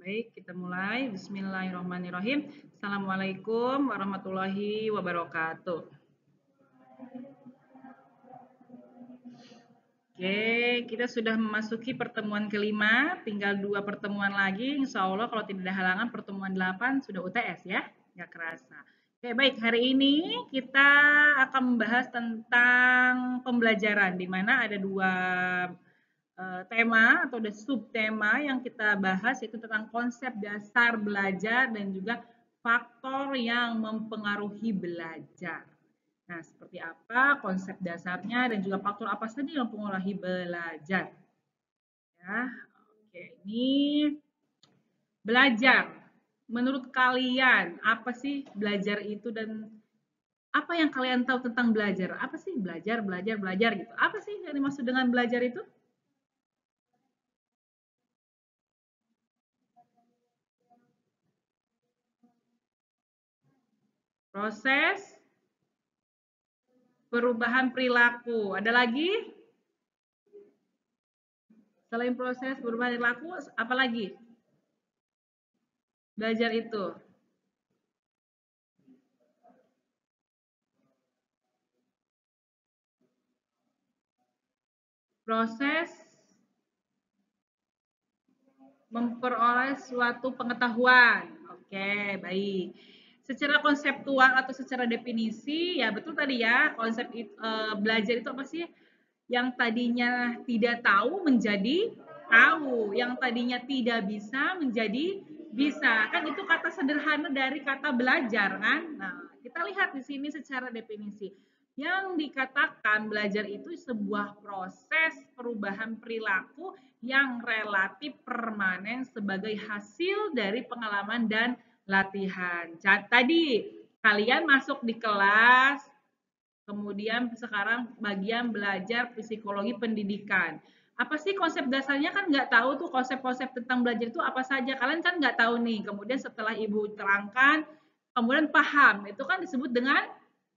Baik, kita mulai. Bismillahirrahmanirrahim. Assalamualaikum warahmatullahi wabarakatuh. Oke, kita sudah memasuki pertemuan kelima. Tinggal 2 pertemuan lagi. Insya Allah kalau tidak ada halangan pertemuan 8 sudah UTS ya. Nggak kerasa. Oke, baik. Hari ini kita akan membahas tentang pembelajaran, di mana ada 2 tema atau ada subtema yang kita bahas, yaitu tentang konsep dasar belajar dan juga faktor yang mempengaruhi belajar. Nah, seperti apa konsep dasarnya dan juga faktor apa saja yang mempengaruhi belajar. Ya, oke, ini belajar. Menurut kalian, apa sih belajar itu dan apa yang kalian tahu tentang belajar? Apa sih belajar, belajar, belajar gitu? Apa sih yang dimaksud dengan belajar itu? Proses perubahan perilaku. Ada lagi? Selain proses perubahan perilaku, apa lagi? Belajar itu. Proses memperoleh suatu pengetahuan. Oke, baik. Secara konseptual atau secara definisi, ya betul tadi ya, konsep belajar itu apa sih? Yang tadinya tidak tahu menjadi tahu, yang tadinya tidak bisa menjadi bisa. Kan itu kata sederhana dari kata belajar kan? Nah, kita lihat di sini secara definisi. Yang dikatakan belajar itu sebuah proses perubahan perilaku yang relatif permanen sebagai hasil dari pengalaman dan latihan. Tadi kalian masuk di kelas, kemudian sekarang bagian belajar psikologi pendidikan. Apa sih konsep dasarnya kan nggak tahu tuh konsep-konsep tentang belajar itu apa saja. Kalian kan nggak tahu nih. Kemudian setelah ibu terangkan, kemudian paham. Itu kan disebut dengan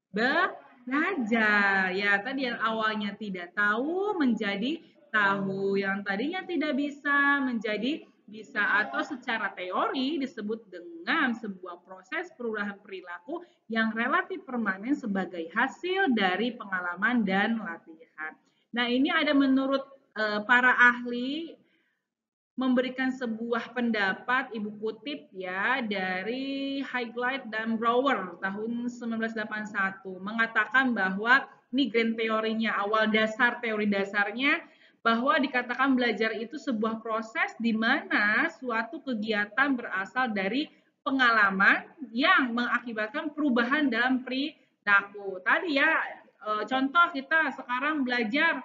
belajar. Ya, tadi yang awalnya tidak tahu menjadi tahu, yang tadinya tidak bisa menjadi bisa, atau secara teori disebut dengan sebuah proses perubahan perilaku yang relatif permanen sebagai hasil dari pengalaman dan latihan. Nah, ini ada menurut para ahli memberikan sebuah pendapat, ibu kutip ya, dari Highlight dan Brower tahun 1981, mengatakan bahwa ini grand teorinya, awal dasar teori dasarnya, bahwa dikatakan belajar itu sebuah proses di mana suatu kegiatan berasal dari pengalaman yang mengakibatkan perubahan dalam perilaku. Tadi ya, contoh kita sekarang belajar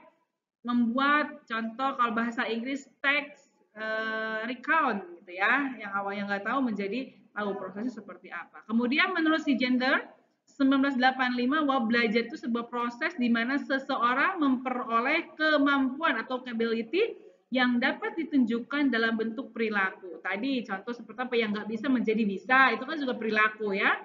membuat contoh kalau bahasa Inggris teks recount gitu ya, yang awalnya nggak tahu menjadi tahu prosesnya seperti apa. Kemudian menurut si Gender 1985 bahwa belajar itu sebuah proses di mana seseorang memperoleh kemampuan atau capability yang dapat ditunjukkan dalam bentuk perilaku. Tadi contoh seperti apa yang nggak bisa menjadi bisa, itu kan juga perilaku ya.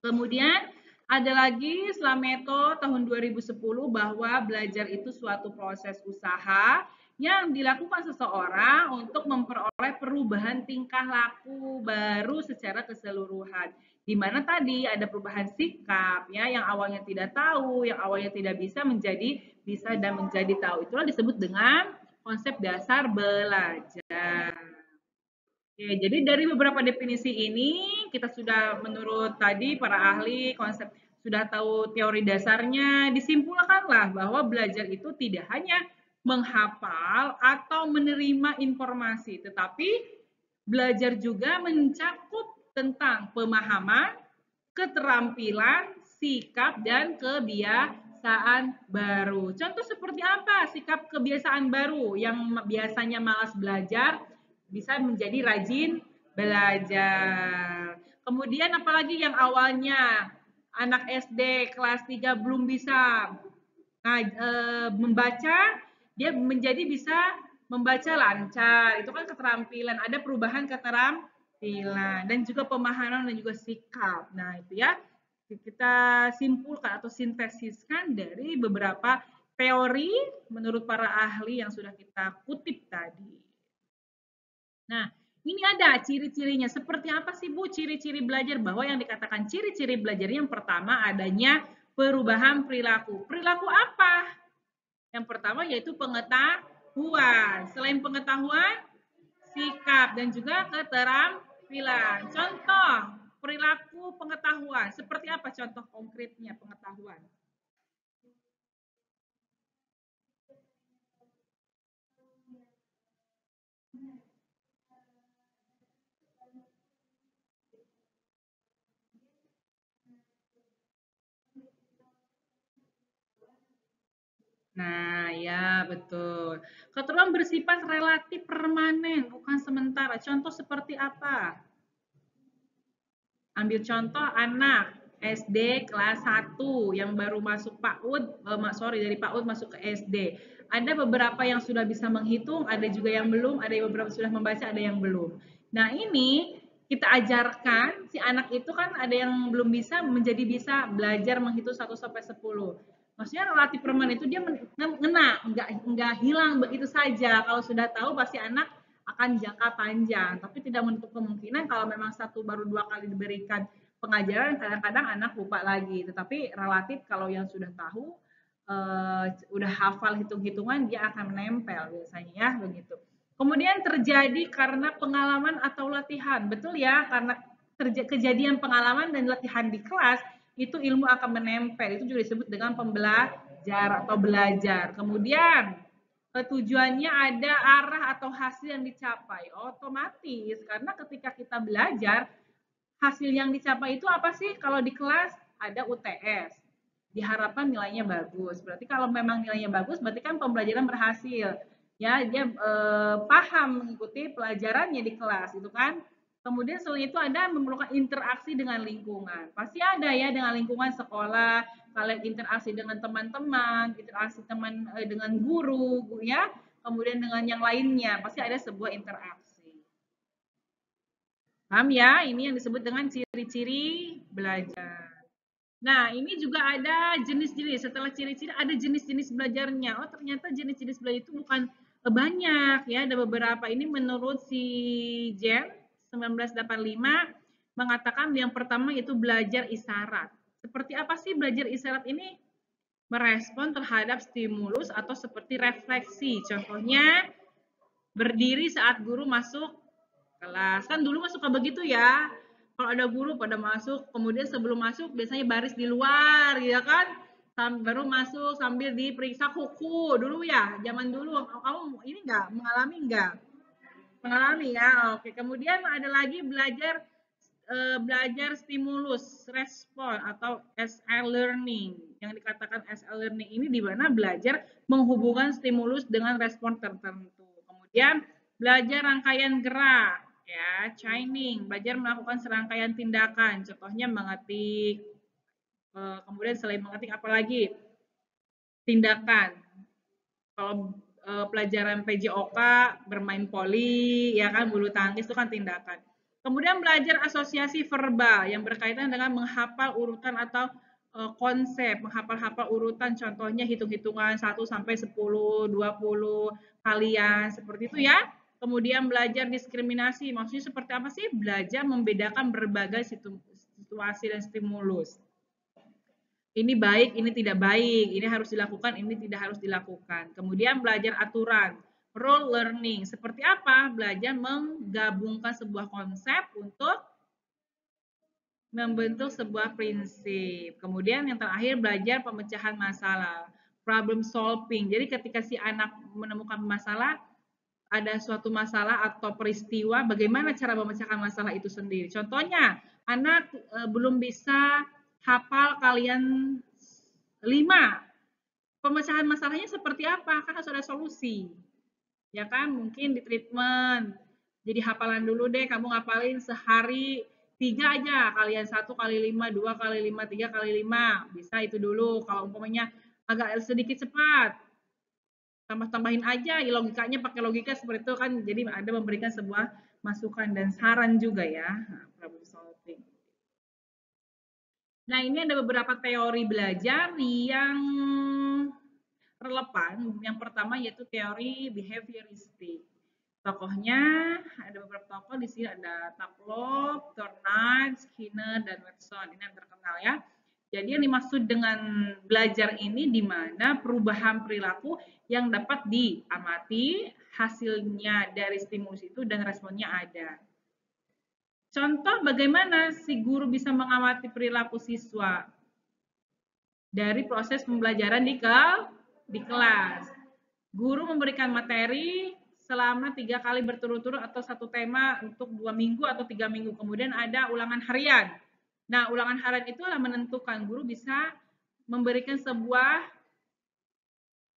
Kemudian ada lagi Slameto tahun 2010 bahwa belajar itu suatu proses usaha yang dilakukan seseorang untuk memperoleh perubahan tingkah laku baru secara keseluruhan. Di mana tadi ada perubahan sikap ya, yang awalnya tidak tahu, yang awalnya tidak bisa menjadi bisa dan menjadi tahu. Itulah disebut dengan konsep dasar belajar. Oke, jadi dari beberapa definisi ini kita sudah menurut tadi para ahli konsep sudah tahu teori dasarnya, disimpulkanlah bahwa belajar itu tidak hanya menghafal atau menerima informasi, tetapi belajar juga mencakup tentang pemahaman, keterampilan, sikap, dan kebiasaan baru. Contoh seperti apa sikap kebiasaan baru yang biasanya malas belajar bisa menjadi rajin belajar. Kemudian apalagi yang awalnya anak SD kelas 3 belum bisa membaca, dia menjadi bisa membaca lancar. Itu kan keterampilan, ada perubahan keterampilan dan juga pemahaman dan juga sikap. Nah, itu ya kita simpulkan atau sintesiskan dari beberapa teori menurut para ahli yang sudah kita kutip tadi. Nah, Ini ada ciri-cirinya. Seperti apa sih Bu ciri-ciri belajar? Bahwa yang dikatakan ciri-ciri belajar yang pertama adanya perubahan perilaku. Perilaku apa? Yang pertama yaitu pengetahuan. Selain pengetahuan, sikap dan juga keterampilan. Contoh perilaku pengetahuan. Seperti apa contoh konkretnya pengetahuan? Nah, ya betul. Ketentuan bersifat relatif permanen, bukan sementara. Contoh seperti apa? Ambil contoh anak SD kelas 1 yang baru masuk PAUD, dari PAUD masuk ke SD. Ada beberapa yang sudah bisa menghitung, ada juga yang belum, ada yang beberapa sudah membaca, ada yang belum. Nah, ini kita ajarkan si anak itu kan ada yang belum bisa menjadi bisa belajar menghitung 1 sampai 10. Maksudnya relatif permanen itu dia ngena, nggak hilang begitu saja. Kalau sudah tahu pasti anak akan jangka panjang, tapi tidak menutup kemungkinan kalau memang satu baru 2 kali diberikan pengajaran, kadang-kadang anak lupa lagi. Tetapi relatif kalau yang sudah tahu, udah hafal hitung-hitungan, dia akan menempel biasanya ya begitu. Kemudian terjadi karena pengalaman atau latihan, betul ya, karena kejadian pengalaman dan latihan di kelas itu ilmu akan menempel. Itu juga disebut dengan pembelajar atau belajar. Kemudian tujuannya ada arah atau hasil yang dicapai. Otomatis karena ketika kita belajar, hasil yang dicapai itu apa sih? Kalau di kelas ada UTS. Diharapkan nilainya bagus. Berarti kalau memang nilainya bagus, berarti kan pembelajaran berhasil. Ya, dia paham mengikuti pelajarannya di kelas, itu kan. Kemudian selain itu ada memerlukan interaksi dengan lingkungan. Pasti ada ya dengan lingkungan sekolah, kalian interaksi dengan teman-teman, interaksi dengan guru, ya. Kemudian dengan yang lainnya, pasti ada sebuah interaksi. Paham ya? Ini yang disebut dengan ciri-ciri belajar. Nah, ini juga ada jenis-jenis. Setelah ciri-ciri ada jenis-jenis belajarnya. Oh, ternyata jenis-jenis belajar itu bukan banyak ya. Ada beberapa. Ini menurut si Jen 1985 mengatakan yang pertama itu belajar isyarat. Seperti apa sih belajar isyarat ini? Merespon terhadap stimulus atau seperti refleksi. Contohnya berdiri saat guru masuk kelas. Kan dulu mah suka begitu ya. Kalau ada guru pada masuk, kemudian sebelum masuk biasanya baris di luar, ya kan? Baru masuk sambil diperiksa kuku dulu ya, zaman dulu. Kamu ini enggak mengalami enggak? Mengalami ya. Oke, kemudian ada lagi belajar stimulus respon atau SL learning. Yang dikatakan SL learning ini di mana belajar menghubungkan stimulus dengan respon tertentu. Kemudian belajar rangkaian gerak ya, chaining, belajar melakukan serangkaian tindakan. Contohnya mengetik. Kemudian selain mengetik apalagi? Tindakan. Kalau pelajaran PJOK bermain poli ya kan bulu tangkis itu kan tindakan. Kemudian belajar asosiasi verbal yang berkaitan dengan menghafal urutan atau konsep, menghafal-hafal urutan contohnya hitung-hitungan 1 sampai 10, 20 kalian seperti itu ya. Kemudian belajar diskriminasi, maksudnya seperti apa sih? Belajar membedakan berbagai situasi dan stimulus. Ini baik, ini tidak baik, ini harus dilakukan, ini tidak harus dilakukan. Kemudian belajar aturan, role learning. Seperti apa? Belajar menggabungkan sebuah konsep untuk membentuk sebuah prinsip. Kemudian yang terakhir belajar pemecahan masalah, problem solving. Jadi ketika si anak menemukan masalah, ada suatu masalah atau peristiwa, bagaimana cara memecahkan masalah itu sendiri. Contohnya, anak belum bisa hafal kalian 5. Pemecahan masalahnya seperti apa? Kan harus ada solusi. Ya kan? Mungkin di treatment. Jadi hafalan dulu deh, kamu ngapalin sehari 3 aja. Kalian 1 kali 5, 2 kali 5, 3 kali 5. Bisa itu dulu. Kalau umpamanya agak sedikit cepat, tambah-tambahin aja. Logikanya pakai logika seperti itu kan. Jadi ada memberikan sebuah masukan dan saran juga ya. Nah, problem solving. Nah, ini ada beberapa teori belajar yang relevan. Yang pertama yaitu teori behavioristik. Tokohnya ada beberapa tokoh di sini, ada Pavlov, Thorndike, Skinner, dan Watson. Ini yang terkenal ya. Jadi yang dimaksud dengan belajar ini di mana perubahan perilaku yang dapat diamati, hasilnya dari stimulus itu dan responnya ada. Contoh bagaimana si guru bisa mengamati perilaku siswa dari proses pembelajaran di kelas. Guru memberikan materi selama 3 kali berturut-turut atau satu tema untuk 2 minggu atau 3 minggu. Kemudian ada ulangan harian. Nah, ulangan harian itulah menentukan guru bisa memberikan sebuah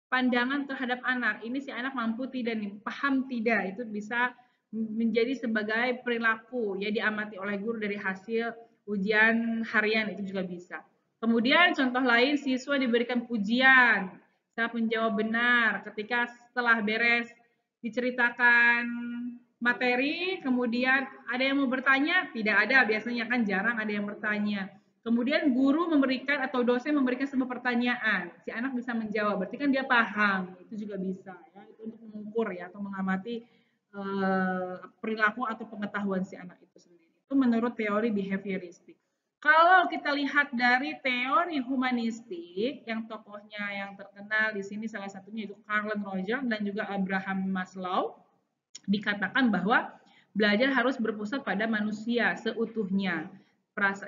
pandangan terhadap anak. Ini si anak mampu tidak nih, paham tidak. Itu bisa menjadi sebagai perilaku ya diamati oleh guru dari hasil ujian harian itu juga bisa. Kemudian contoh lain siswa diberikan pujian saat menjawab benar ketika setelah beres diceritakan materi, kemudian ada yang mau bertanya? Tidak ada, biasanya kan jarang ada yang bertanya. Kemudian guru memberikan atau dosen memberikan sebuah pertanyaan, si anak bisa menjawab, berarti kan dia paham, itu juga bisa ya, itu untuk mengukur ya atau mengamati perilaku atau pengetahuan si anak itu sendiri. Itu menurut teori behavioristik. Kalau kita lihat dari teori humanistik, yang tokohnya yang terkenal di sini salah satunya itu Carl Rogers dan juga Abraham Maslow, dikatakan bahwa belajar harus berpusat pada manusia seutuhnya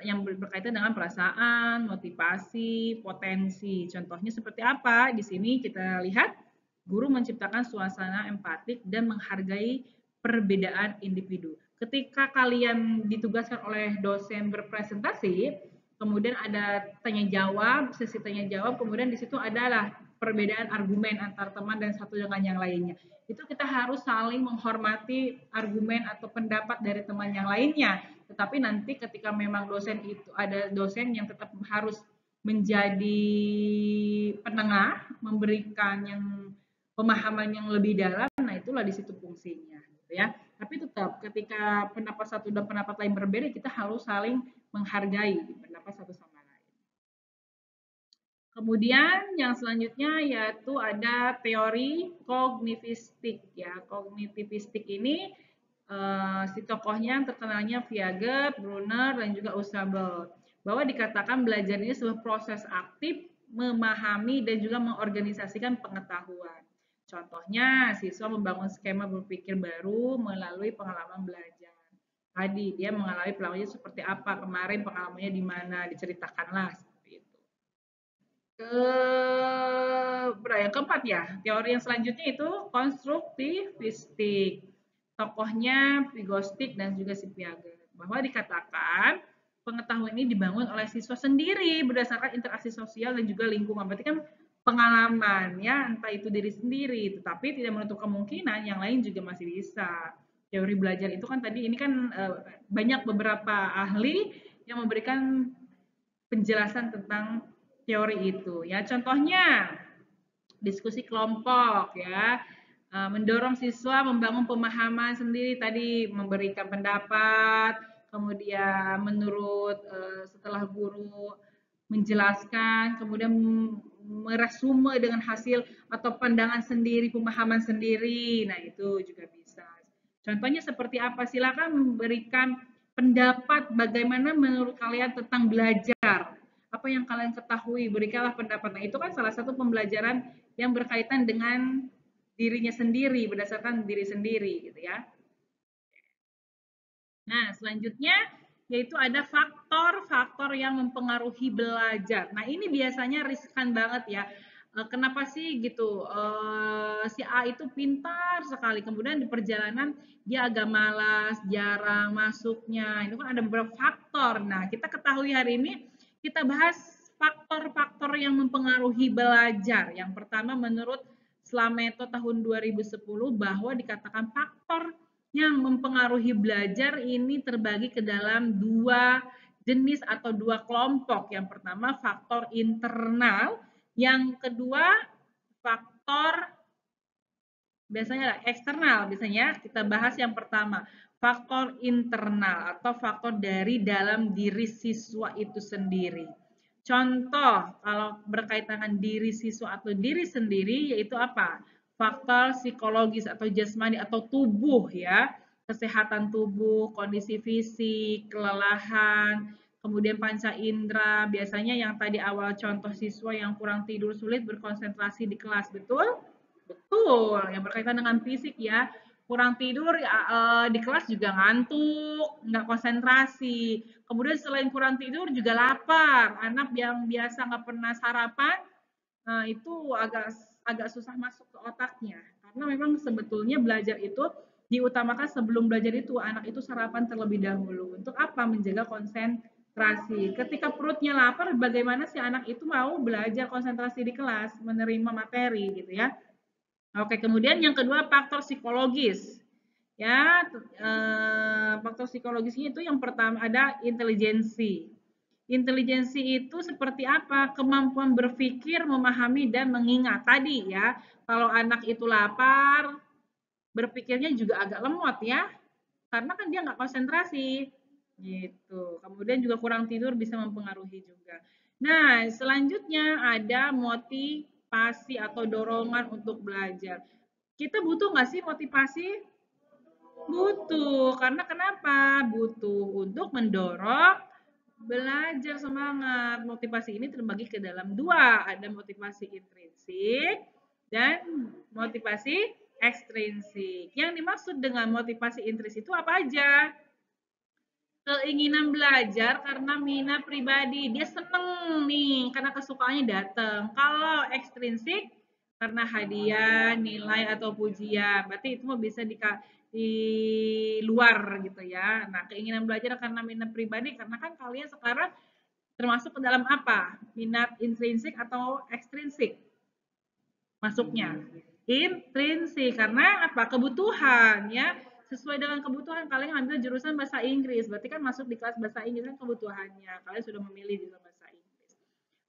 yang berkaitan dengan perasaan, motivasi, potensi. Contohnya seperti apa? Di sini kita lihat guru menciptakan suasana empatik dan menghargai perbedaan individu. Ketika kalian ditugaskan oleh dosen berpresentasi, kemudian ada tanya jawab, sesi tanya jawab, kemudian di situ adalah perbedaan argumen antar teman dan satu dengan yang lainnya. Itu kita harus saling menghormati argumen atau pendapat dari teman yang lainnya. Tetapi nanti ketika memang dosen itu ada dosen yang tetap harus menjadi penengah, memberikan yang pemahaman yang lebih dalam, nah itulah di situ fungsinya, gitu ya. Tapi tetap ketika pendapat satu dan pendapat lain berbeda, kita harus saling menghargai pendapat satu sama lain. Kemudian yang selanjutnya yaitu ada teori kognitivistik ya. Kognitivistik ini si tokohnya terkenalnya Piaget, Brunner dan juga Husserl bahwa dikatakan belajar ini sebuah proses aktif memahami dan juga mengorganisasikan pengetahuan. Contohnya, siswa membangun skema berpikir baru melalui pengalaman belajar. Tadi dia mengalami pengalamannya seperti apa, kemarin pengalamannya di mana, diceritakanlah seperti itu. Yang keempat ya, teori yang selanjutnya itu konstruktivistik. Tokohnya Vygotsky dan juga si Piaget. Bahwa dikatakan pengetahuan ini dibangun oleh siswa sendiri berdasarkan interaksi sosial dan juga lingkungan. Berarti kan pengalaman ya, entah itu diri sendiri, tetapi tidak menutup kemungkinan yang lain juga masih bisa. Teori belajar itu kan tadi ini kan banyak beberapa ahli yang memberikan penjelasan tentang teori itu ya. Contohnya diskusi kelompok ya, mendorong siswa membangun pemahaman sendiri tadi, memberikan pendapat, kemudian menurut setelah guru menjelaskan, kemudian meresume dengan hasil atau pandangan sendiri, pemahaman sendiri. Nah, itu juga bisa. Contohnya seperti apa? Silakan memberikan pendapat bagaimana menurut kalian tentang belajar. Apa yang kalian ketahui, berikanlah pendapat. Nah, itu kan salah satu pembelajaran yang berkaitan dengan dirinya sendiri, berdasarkan diri sendiri gitu ya. Nah, selanjutnya yaitu ada faktor-faktor yang mempengaruhi belajar. Nah, ini biasanya riskan banget ya. Kenapa sih gitu? Si A itu pintar sekali, kemudian di perjalanan dia agak malas, jarang masuknya. Itu kan ada beberapa faktor. Nah, kita ketahui hari ini kita bahas faktor-faktor yang mempengaruhi belajar. Yang pertama menurut Slameto tahun 2010 bahwa dikatakan faktor yang mempengaruhi belajar ini terbagi ke dalam dua jenis atau dua kelompok. Yang pertama faktor internal, yang kedua faktor biasanya eksternal. Biasanya kita bahas yang pertama, faktor internal atau faktor dari dalam diri siswa itu sendiri. Contoh kalau berkaitan dengan diri siswa atau diri sendiri yaitu apa? faktor psikologis atau jasmani atau tubuh ya, kesehatan tubuh, kondisi fisik, kelelahan, kemudian panca indera, biasanya yang tadi awal contoh siswa yang kurang tidur sulit berkonsentrasi di kelas, betul? Betul, yang berkaitan dengan fisik ya. Kurang tidur di kelas juga ngantuk, nggak konsentrasi. Kemudian selain kurang tidur juga lapar. Anak yang biasa nggak pernah sarapan, itu agak agak susah masuk ke otaknya. Karena memang sebetulnya belajar itu diutamakan sebelum belajar itu anak itu sarapan terlebih dahulu. Untuk apa? Menjaga konsentrasi. Ketika perutnya lapar, bagaimana si anak itu mau belajar konsentrasi di kelas, menerima materi gitu ya. Oke, kemudian yang kedua faktor psikologis. Ya, faktor psikologisnya itu yang pertama ada intelijensi. Intelijensi itu seperti apa? Kemampuan berpikir, memahami dan mengingat. Tadi ya, kalau anak itu lapar, berpikirnya juga agak lemot ya. Karena kan dia nggak konsentrasi. Gitu. Kemudian juga kurang tidur bisa mempengaruhi juga. Nah, selanjutnya ada motivasi atau dorongan untuk belajar. Kita butuh nggak sih motivasi? Butuh. Karena kenapa? Butuh untuk mendorong belajar semangat. Motivasi ini terbagi ke dalam dua. Ada motivasi intrinsik dan motivasi ekstrinsik. Yang dimaksud dengan motivasi intrinsik itu apa aja? Keinginan belajar karena minat pribadi. Dia seneng nih karena kesukaannya datang. Kalau ekstrinsik karena hadiah, nilai atau pujian. Berarti itu bisa di luar gitu ya. Nah, keinginan belajar karena minat pribadi karena kan kalian sekarang termasuk ke dalam apa? Minat intrinsik atau ekstrinsik? Masuknya intrinsik karena apa? Kebutuhan ya. Sesuai dengan kebutuhan kalian ambil jurusan bahasa Inggris. Berarti kan masuk di kelas bahasa Inggris kan kebutuhannya. Kalian sudah memilih jurusan bahasa Inggris.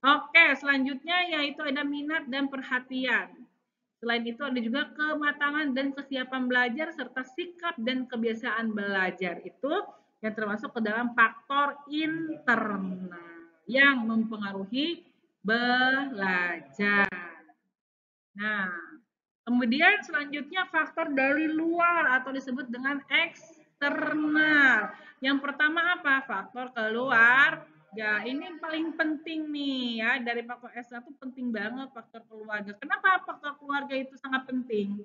Oke, selanjutnya yaitu ada minat dan perhatian. Selain itu ada juga kematangan dan kesiapan belajar serta sikap dan kebiasaan belajar. Itu yang termasuk ke dalam faktor internal yang mempengaruhi belajar. Nah, kemudian selanjutnya faktor dari luar atau disebut dengan eksternal. Yang pertama apa? Faktor keluar. Ya, ini paling penting nih ya. Dari faktor eksternal itu penting banget faktor keluarga. Kenapa faktor keluarga itu sangat penting?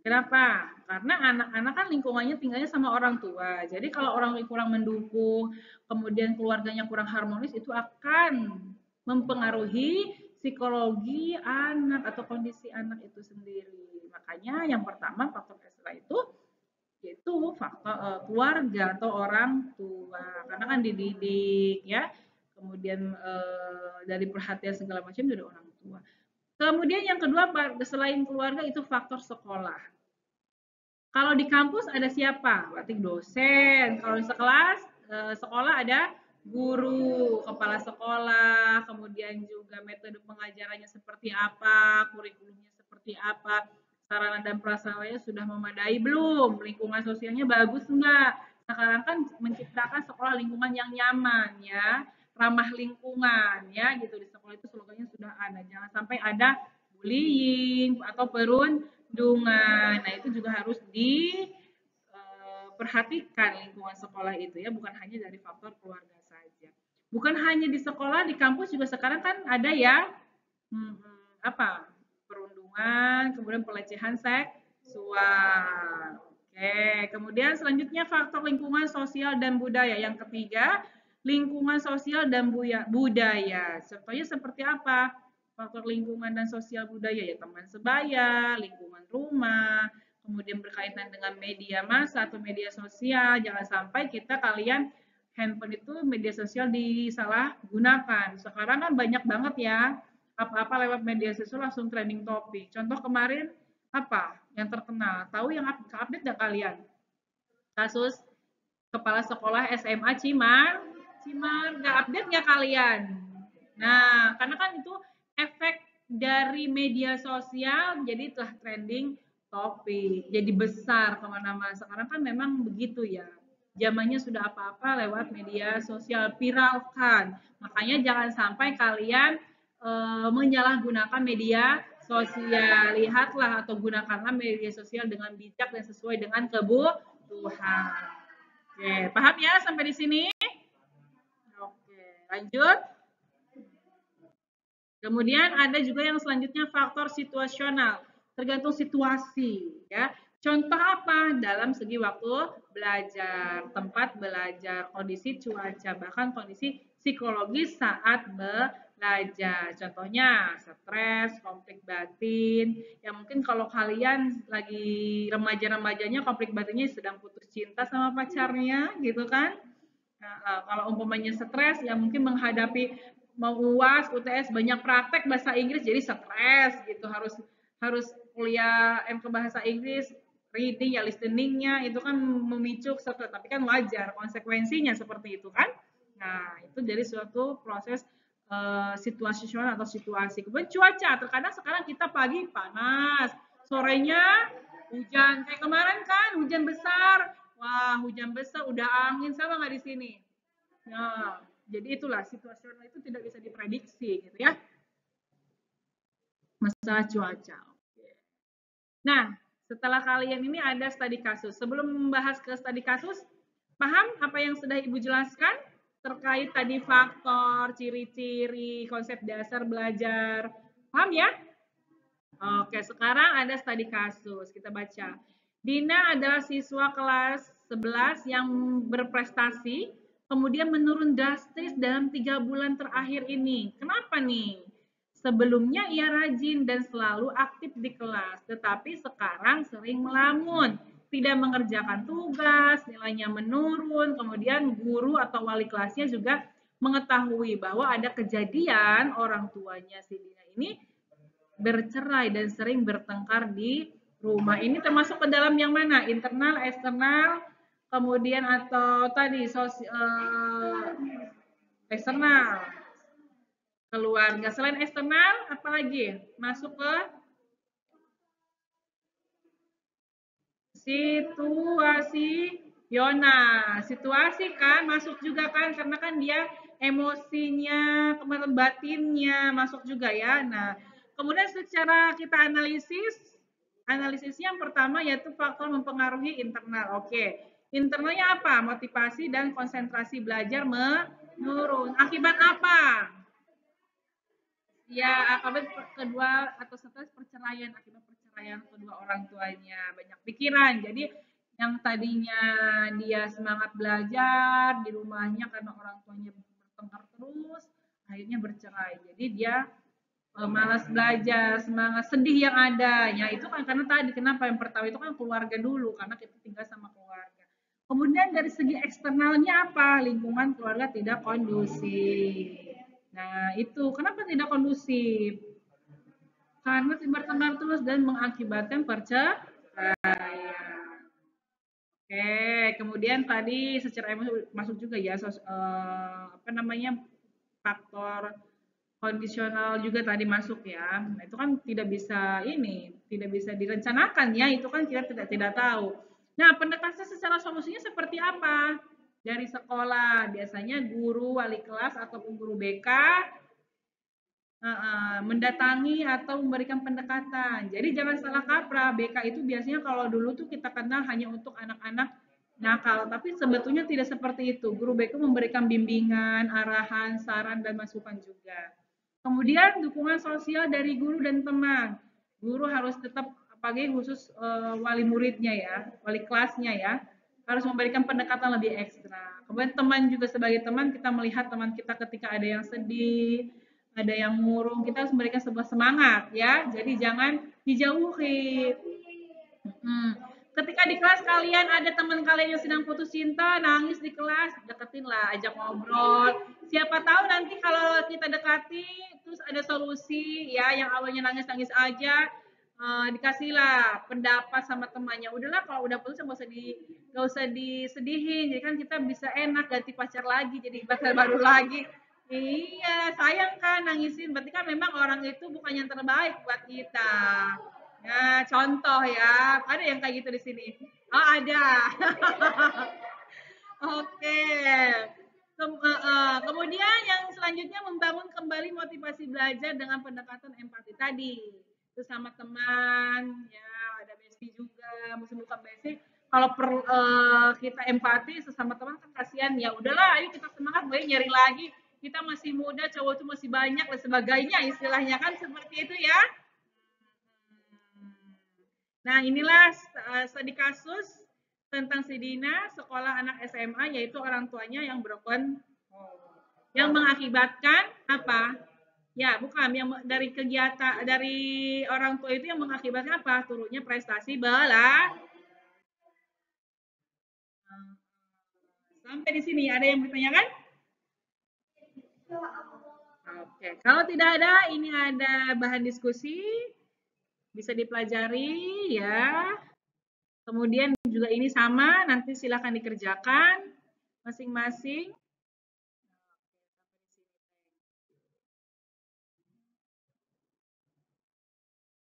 Kenapa? Karena anak-anak kan lingkungannya tinggalnya sama orang tua. Jadi kalau orang tua kurang mendukung, kemudian keluarganya kurang harmonis, itu akan mempengaruhi psikologi anak atau kondisi anak itu sendiri. Makanya yang pertama faktor eksternal itu yaitu faktor keluarga atau orang tua. Karena kan dididik ya, kemudian dari perhatian segala macam dari orang tua. Kemudian yang kedua selain keluarga itu faktor sekolah. Kalau di kampus ada siapa? Berarti dosen. Kalau di sekelas, sekolah ada guru, kepala sekolah, kemudian juga metode pengajarannya seperti apa, kurikulumnya seperti apa, sarana dan prasarannya sudah memadai belum, lingkungan sosialnya bagus enggak. Sekarang kan menciptakan sekolah lingkungan yang nyaman ya, ramah lingkungan ya gitu di sekolah itu slogannya sudah ada. Jangan sampai ada bullying atau perundungan. Nah, itu juga harus diperhatikan lingkungan sekolah itu ya, bukan hanya dari faktor keluarga saja. Bukan hanya di sekolah, di kampus juga sekarang kan ada ya apa? Perundungan, kemudian pelecehan seksual. Oke, kemudian selanjutnya faktor lingkungan sosial dan budaya. Yang ketiga, lingkungan sosial dan budaya. Contohnya seperti apa? Faktor lingkungan dan sosial budaya ya teman sebaya, lingkungan rumah, kemudian berkaitan dengan media massa atau media sosial. Jangan sampai kalian handphone itu media sosial disalahgunakan. Sekarang kan banyak banget ya, apa-apa lewat media sosial langsung trending topik. Contoh kemarin apa yang terkenal? Tahu yang update nggak kalian? Kasus kepala sekolah SMA Cimar nggak update nggak kalian? Nah, karena kan itu efek dari media sosial jadi telah trending topik, jadi besar kemana-mana. Sekarang kan memang begitu ya. Zamannya sudah apa-apa lewat media sosial viralkan. Makanya jangan sampai kalian menyalahgunakan media sosial. Lihatlah atau gunakanlah media sosial dengan bijak dan sesuai dengan kebutuhan. Oke, paham ya sampai di sini? Oke, lanjut. Kemudian ada juga yang selanjutnya faktor situasional, tergantung situasi ya. Contoh apa? Dalam segi waktu belajar, tempat belajar, kondisi cuaca, bahkan kondisi psikologis saat belajar. Contohnya stres, konflik batin. Ya mungkin kalau kalian lagi remaja-remajanya konflik batinnya sedang putus cinta sama pacarnya gitu kan. Nah, kalau umpamanya stres ya mungkin menghadapi mau UAS, UTS banyak praktek bahasa Inggris jadi stres gitu harus harus kuliah ke bahasa Inggris reading ya listeningnya itu kan memicu stres tapi kan wajar konsekuensinya seperti itu kan. Nah itu jadi suatu proses situasional atau situasi. Kemudian cuaca terkadang sekarang kita pagi panas sorenya hujan kayak kemarin kan hujan besar. Wah hujan besar udah angin sama nggak di sini? Nah, jadi itulah situasional itu tidak bisa diprediksi gitu ya. Masalah cuaca. Nah, setelah kalian ini ada studi kasus. Sebelum membahas ke studi kasus, paham apa yang sudah Ibu jelaskan terkait tadi faktor, ciri-ciri, konsep dasar belajar. Paham ya? Oke, sekarang ada studi kasus. Kita baca. Dina adalah siswa kelas 11 yang berprestasi, kemudian menurun drastis dalam 3 bulan terakhir ini. Kenapa nih? Sebelumnya ia rajin dan selalu aktif di kelas, tetapi sekarang sering melamun, tidak mengerjakan tugas, nilainya menurun, kemudian guru atau wali kelasnya juga mengetahui bahwa ada kejadian orang tuanya si Dina ini bercerai dan sering bertengkar di rumah. Ini termasuk ke dalam yang mana? Internal, eksternal, kemudian atau tadi eksternal, keluarga. Selain eksternal, apalagi? Masuk ke situasi Yona. Situasi kan masuk juga kan karena kan dia emosinya, kemarin batinnya masuk juga ya. Nah, kemudian secara kita analisisnya yang pertama yaitu faktor mempengaruhi internal. Oke. Internalnya apa? Motivasi dan konsentrasi belajar menurun. Akibat apa? Ya, akibat kedua atau stres perceraian, akibat perceraian kedua orang tuanya, banyak pikiran. Jadi yang tadinya dia semangat belajar di rumahnya karena orang tuanya bertengkar terus, akhirnya bercerai. Jadi dia malas belajar, semangat sedih yang ada. Ya itu kan karena tadi kenapa yang pertama itu kan keluarga dulu karena kita tinggal sama keluarga. Kemudian dari segi eksternalnya apa? Lingkungan keluarga tidak kondusif. Nah, itu kenapa tidak kondusif? Karena bertengkar terus dan mengakibatkan perceraian. Oke, kemudian tadi secara emosi masuk juga ya apa namanya faktor kondisional juga tadi masuk ya. Nah, itu kan tidak bisa tidak bisa direncanakan ya, itu kan kita tidak tahu. Nah, pendekatan secara solusinya seperti apa? Dari sekolah, biasanya guru, wali kelas ataupun guru BK mendatangi atau memberikan pendekatan. Jadi jangan salah kaprah, BK itu biasanya kalau dulu tuh kita kenal hanya untuk anak-anak nakal, tapi sebetulnya tidak seperti itu. Guru BK memberikan bimbingan, arahan, saran, dan masukan juga. Kemudian dukungan sosial dari guru dan teman. Guru harus tetap apalagi khusus wali muridnya ya, wali kelasnya ya, harus memberikan pendekatan lebih ekstra. Kemudian teman juga sebagai teman kita melihat teman kita ketika ada yang sedih, ada yang murung, kita harus memberikan sebuah semangat ya. Jadi jangan dijauhi. Ketika di kelas kalian ada teman kalian yang sedang putus cinta, nangis di kelas, deketin lah, ajak ngobrol. Siapa tahu nanti kalau kita dekati, terus ada solusi ya, yang awalnya nangis-nangis aja, dikasihlah pendapat sama temannya. Udahlah kalau udah putus nggak usah disedihin. Jadi kan kita bisa enak ganti pacar lagi, jadi pacar baru lagi. Iya, sayang kan nangisin. Berarti kan memang orang itu bukan yang terbaik buat kita. Nah, contoh ya. Ada yang kayak gitu di sini? Oh, ada. Oke. Kemudian yang selanjutnya membangun kembali motivasi belajar dengan pendekatan empati tadi. Bersama teman, ya ada bestie juga, mesti bukan bestie. Kalau kita empati sesama teman kan kasihan, ya udahlah, ayo kita semangat, boleh nyari lagi. Kita masih muda, cowok itu masih banyak dan sebagainya, istilahnya kan seperti itu ya. Nah, inilah studi kasus tentang si Dina, sekolah anak SMA, yaitu orang tuanya yang broken yang mengakibatkan apa? Ya, bukan yang dari kegiatan dari orang tua itu yang mengakibatkan apa? Turunnya prestasi bela. Sampai di sini ada yang bertanyakan? Oke, kalau tidak ada, ini ada bahan diskusi bisa dipelajari ya. Kemudian juga ini sama, nanti silakan dikerjakan masing-masing.